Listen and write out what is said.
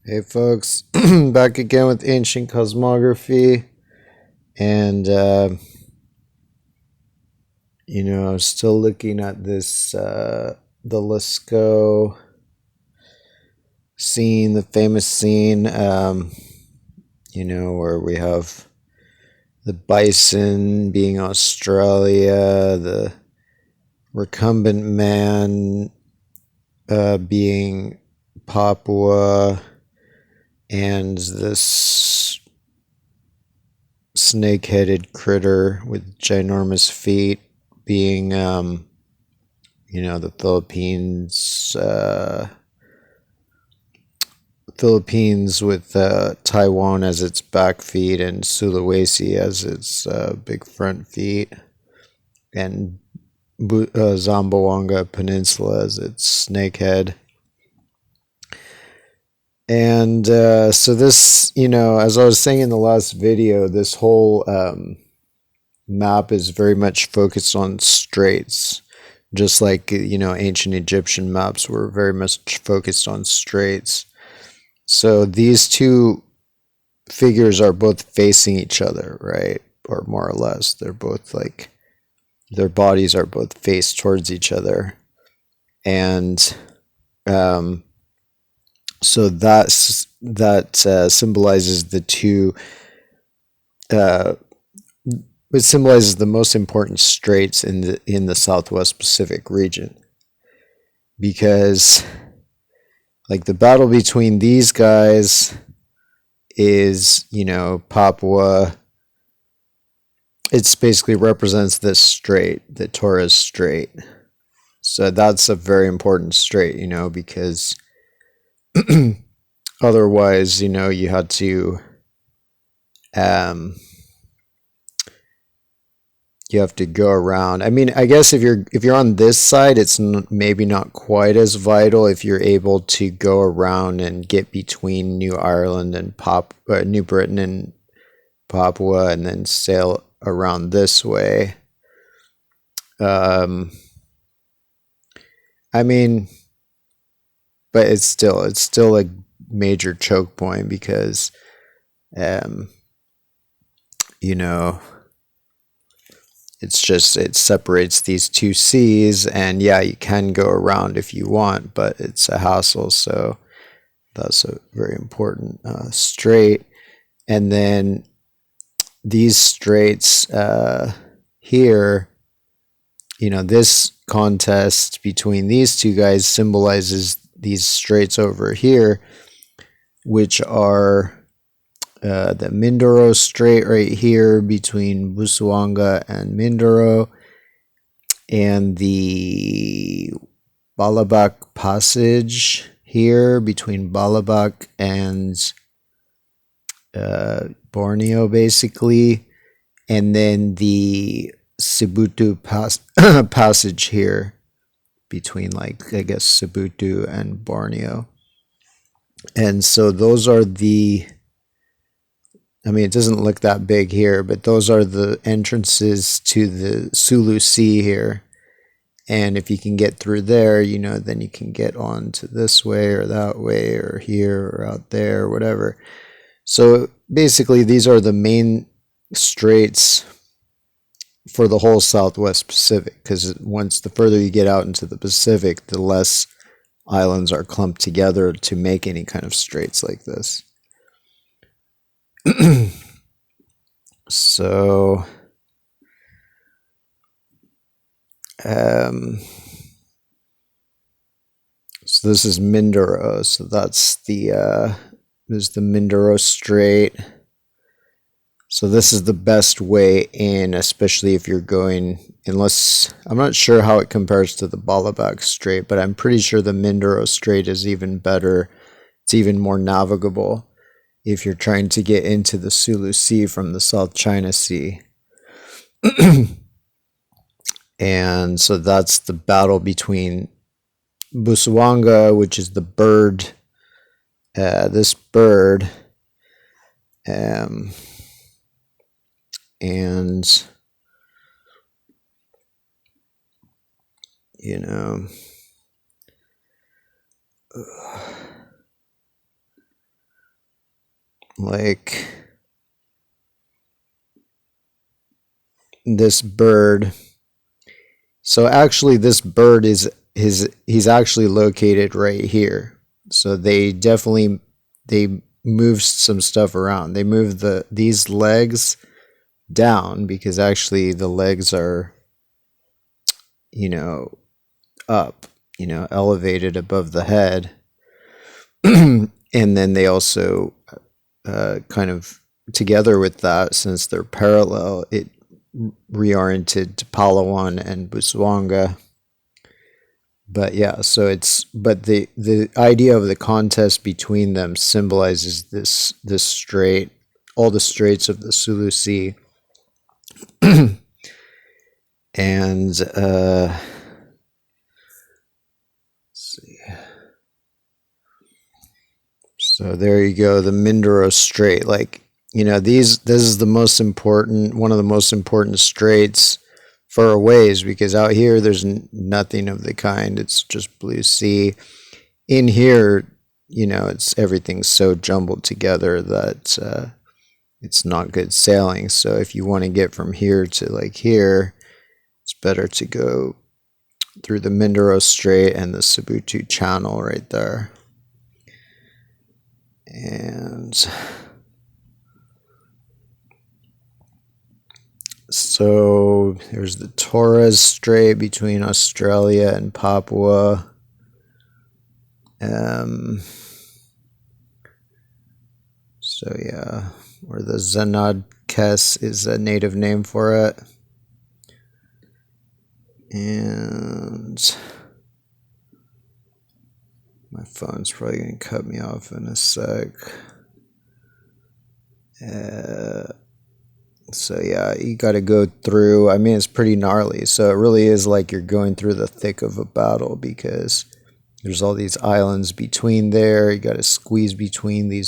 Hey folks, back again with ancient cosmography, and I was still looking at this the Lascaux scene, the famous scene, where we have the bison being Australia, the recumbent man being Papua, and this snake-headed critter with ginormous feet being the Philippines with Taiwan as its back feet and Sulawesi as its big front feet, and Zamboanga Peninsula as its snake head. And so this, as I was saying in the last video, this whole map is very much focused on straits, just like ancient Egyptian maps were very much focused on straits. So these two figures are both facing each other, right? Or more or less, they're both like their bodies are both faced towards each other, and so that symbolizes the two. It symbolizes the most important straits in the Southwest Pacific region, because like the battle between these guys is Papua. It's basically represents this strait, the Torres Strait. So that's a very important strait, because otherwise, you had to you have to go around. I mean, I guess if you're on this side, it's maybe not quite as vital if you're able to go around and get between New Ireland and New Britain and Papua, and then sail around this way. I mean, but it's still a major choke point because, it separates these two seas, and yeah, you can go around if you want, but it's a hassle. So that's a very important strait. And then these straits here, this contest between these two guys symbolizes these straits over here, which are the Mindoro Strait right here between Busuanga and Mindoro, and the Balabac Passage here between Balabac and Borneo, basically, and then the Sibutu Passage here between, like, I guess, Sibutu and Borneo. And so those are it doesn't look that big here, but those are the entrances to the Sulu Sea here. And if you can get through there, then you can get on to this way or that way or here or out there or whatever. So basically, these are the main straits for the whole Southwest Pacific, because the further you get out into the Pacific, the less islands are clumped together to make any kind of straits like this. So, so this is Mindoro. So that's this is the Mindoro Strait. So this is the best way in, especially if you're going, unless, I'm not sure how it compares to the Balabac Strait, but I'm pretty sure the Mindoro Strait is even better. It's even more navigable if you're trying to get into the Sulu Sea from the South China Sea. And so that's the battle between Busuanga, which is the bird, this bird, and like this bird. So actually this bird is he's actually located right here. So they moved some stuff around. They moved these legs down because actually the legs are, you know, up, elevated above the head. And then they also kind of together with that, since they're parallel, it reoriented to Palawan and Buswanga. But yeah, so but the idea of the contest between them symbolizes this strait, all the straits of the Sulu Sea. And let's see. So there you go, the Mindoro Strait. Like, this is the most important, one of the most important straits for a ways, because out here there's nothing of the kind. It's just blue sea. In here, it's everything's so jumbled together that it's not good sailing. So if you want to get from here to like here, it's better to go through the Mindoro Strait and the Sabutu Channel right there. And so there's the Torres Strait between Australia and Papua. So yeah, or the Zanadkes is a native name for it. And my phone's probably going to cut me off in a sec. So yeah, you got to go through. I mean, it's pretty gnarly. So it really is like you're going through the thick of a battle, because there's all these islands between there. You got to squeeze between these